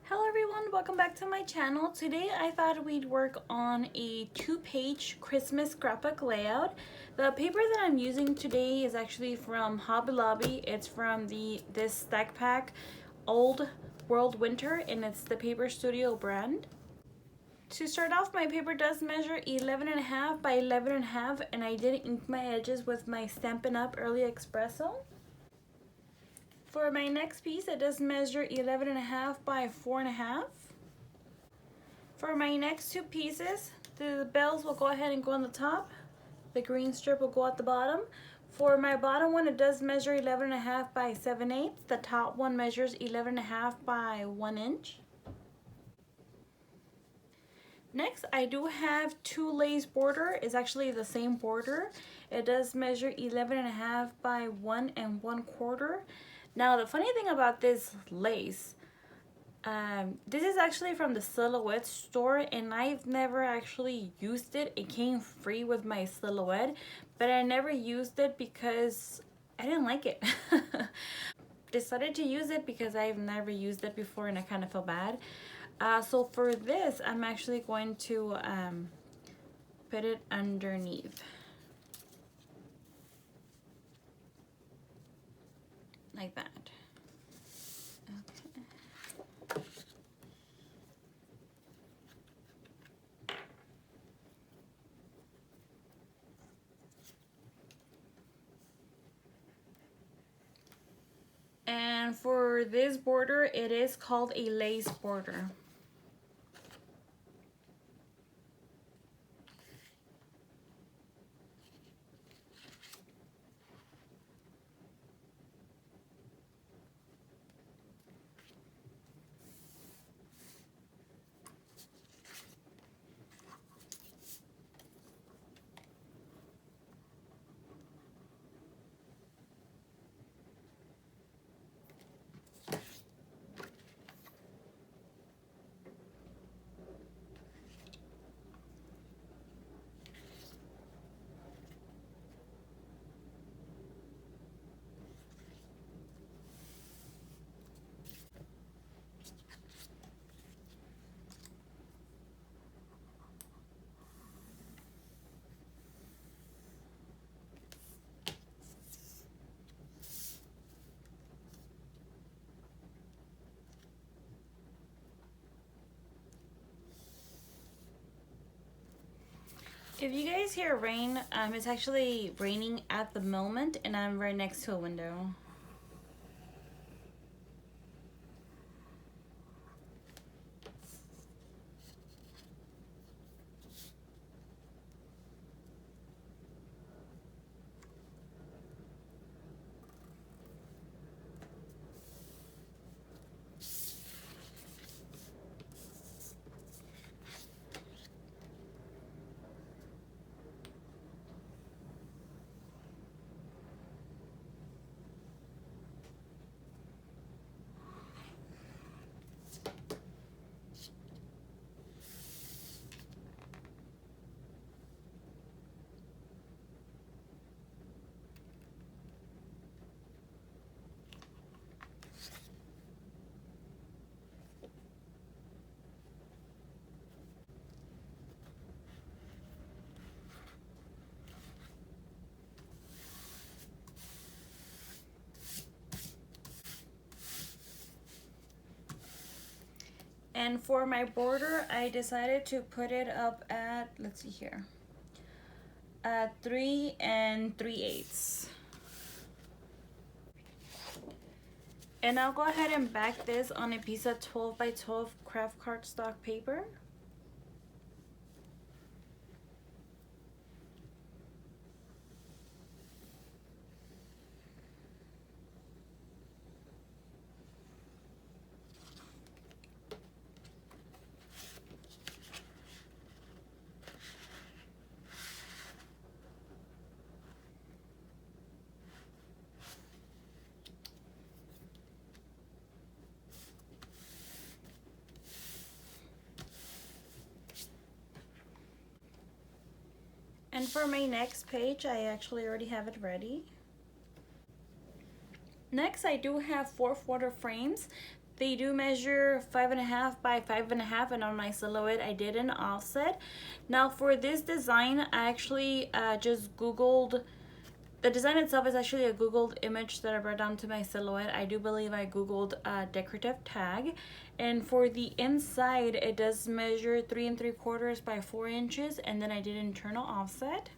Hello everyone, welcome back to my channel. Today I thought we'd work on a 2-page Christmas scrapbook layout. The paper that I'm using today is actually from Hobby Lobby. It's from this stack pack Old World Winter, and it's the Paper Studio brand. To start off, my paper does measure 11.5 by 11.5, and I did ink my edges with my Stampin' Up! Early Espresso. For my next piece, it does measure 11.5 by 4.5. For my next two pieces, the bells will go ahead and go on the top. The green strip will go at the bottom. For my bottom one, it does measure 11.5 by 7/8. The top one measures 11.5 by 1 inch. Next, I do have two lace border. It's actually the same border. It does measure 11.5 by 1 1/4. Now, the funny thing about this lace, this is actually from the Silhouette store, and I've never actually used it. It came free with my Silhouette, but I never used it because I didn't like it. Decided to use it because I've never used it before and I kind of feel bad. So for this, I'm actually going to put it underneath. Like that. Okay. And for this border, it is called a lace border. If you guys hear rain, it's actually raining at the moment, and I'm right next to a window. And for my border, I decided to put it up at, let's see here, at 3 3/8. And I'll go ahead and back this on a piece of 12 by 12 craft cardstock paper. And for my next page, I actually already have it ready. Next, I do have 4 photo frames. They do measure 5.5 by 5.5, and on my silhouette I did an offset. Now for this design, I actually just Googled. The design itself is actually a Googled image that I brought down to my silhouette. I do believe I Googled decorative tag. And for the inside, it does measure 3 3/4 by 4 inches, and then I did internal offset.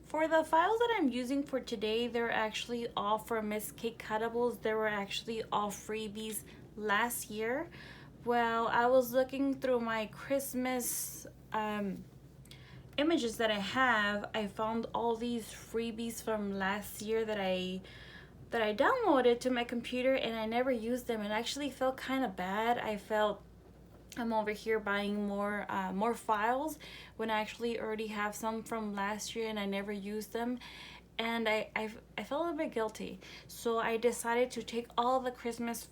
For the files that I'm using for today, they're actually all from Miss Kate Cuttables. They were actually all freebies last year. Well, I was looking through my Christmas images that I have. I found all these freebies from last year that I downloaded to my computer, and I never used them, and actually felt kind of bad. I felt I'm over here buying more files when I actually already have some from last year and I never used them, and I felt a little bit guilty. So I decided to take all the Christmas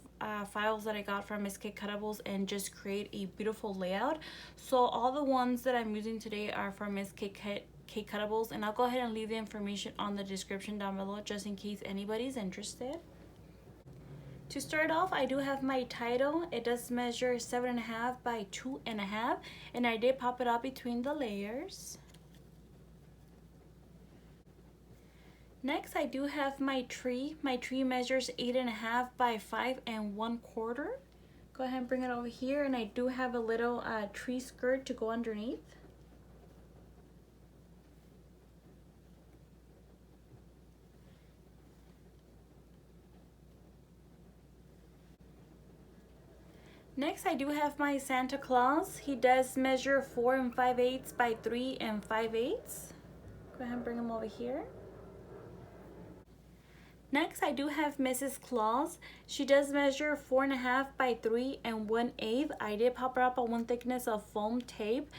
files that I got from Miss Kate Cuttables and just create a beautiful layout. So all the ones that I'm using today are from Miss Kate Cuttables, and I'll go ahead and leave the information on the description down below just in case anybody's interested. To start off, I do have my title. It does measure 7.5 by 2.5, and I did pop it up between the layers. Next, I do have my tree. My tree measures 8.5 by 5 1/4. Go ahead and bring it over here, and I do have a little tree skirt to go underneath. Next, I do have my Santa Claus. He does measure 4 5/8 by 3 5/8. Go ahead and bring him over here. Next, I do have Mrs. Claus. She does measure 4.5 by 3 1/8. I did pop her up on one thickness of foam tape.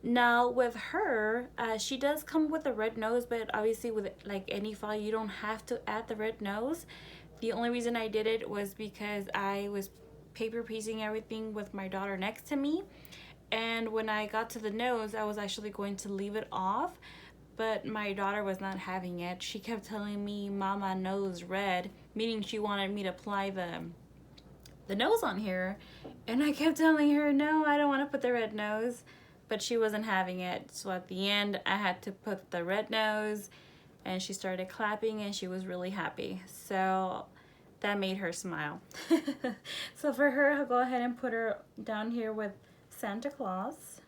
Now with her, she does come with a red nose, but obviously with like any file, you don't have to add the red nose. The only reason I did it was because I was paper piecing everything with my daughter next to me, and when I got to the nose, I was actually going to leave it off, but my daughter was not having it. She kept telling me, "Mama, nose red," meaning she wanted me to apply the nose on here, and I kept telling her, "No, I don't want to put the red nose," but she wasn't having it. So at the end, I had to put the red nose, and she started clapping, and she was really happy. So that made her smile. So for her, I'll go ahead and put her down here with Santa Claus.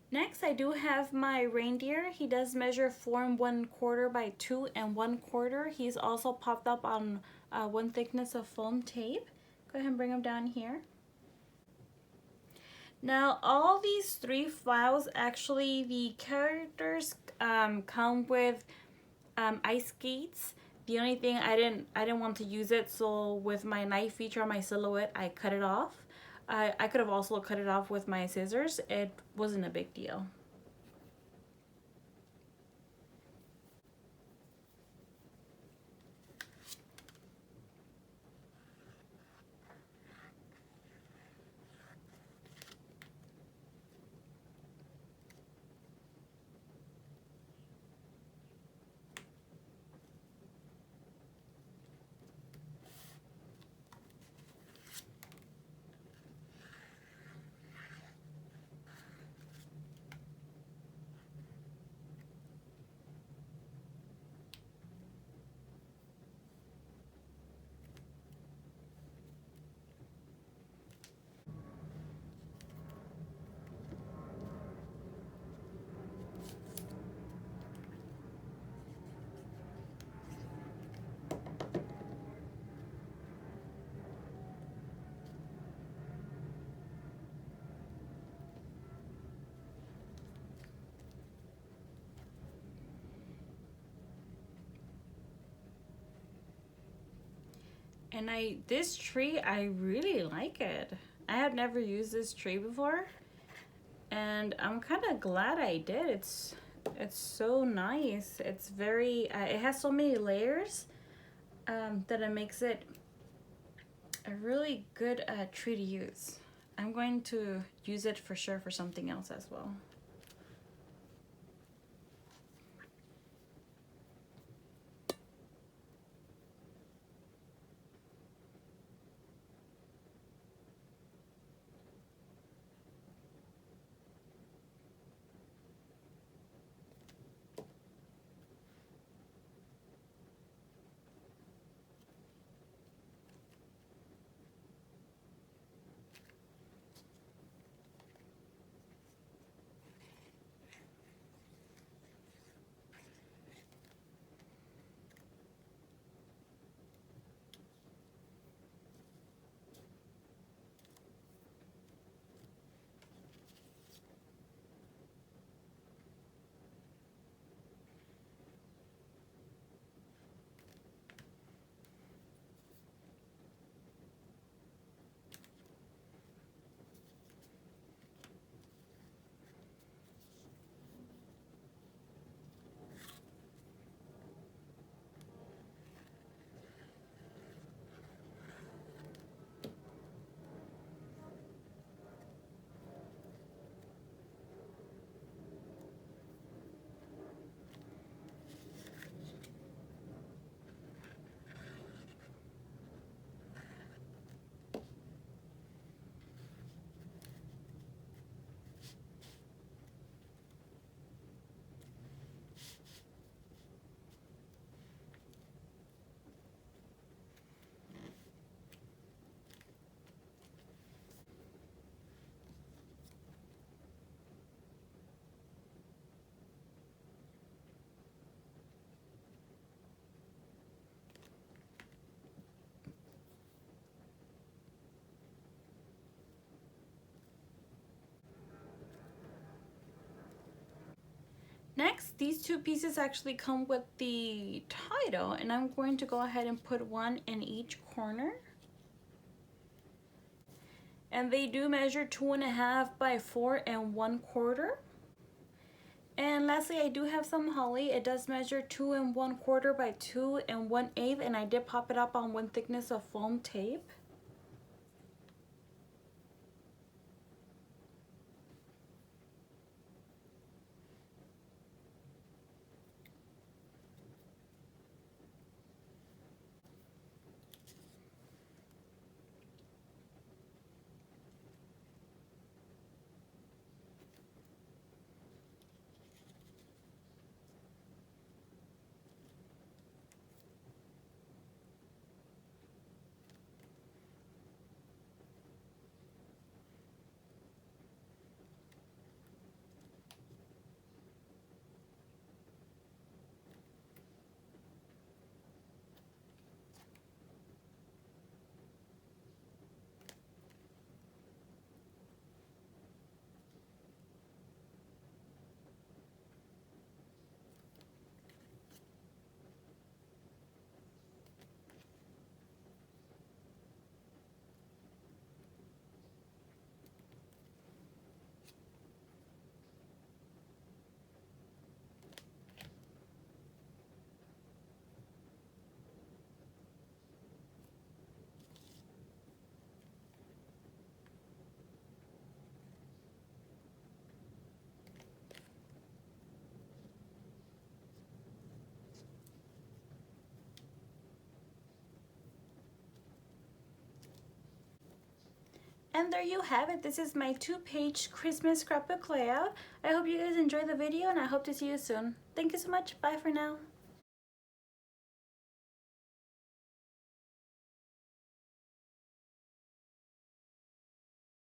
Next, I do have my reindeer. He does measure 4 1/4 by 2 1/4. He's also popped up on one thickness of foam tape. Go ahead and bring him down here. Now, all these 3 files, actually, the characters come with ice skates. The only thing I didn't want to use it, so with my knife feature on my silhouette, I cut it off. I could have also cut it off with my scissors. It wasn't a big deal. And this tree, I really like it. I have never used this tree before, and I'm kind of glad I did. It's so nice. It's very, it has so many layers that it makes it a really good tree to use. I'm going to use it for sure for something else as well. Next, these two pieces actually come with the title, and I'm going to go ahead and put one in each corner. And they do measure 2.5 by 4 1/4. And lastly, I do have some holly. It does measure 2 1/4 by 2 1/8, and I did pop it up on one thickness of foam tape. And there you have it. This is my 2-page Christmas scrapbook layout. I hope you guys enjoyed the video, and I hope to see you soon. Thank you so much. Bye for now.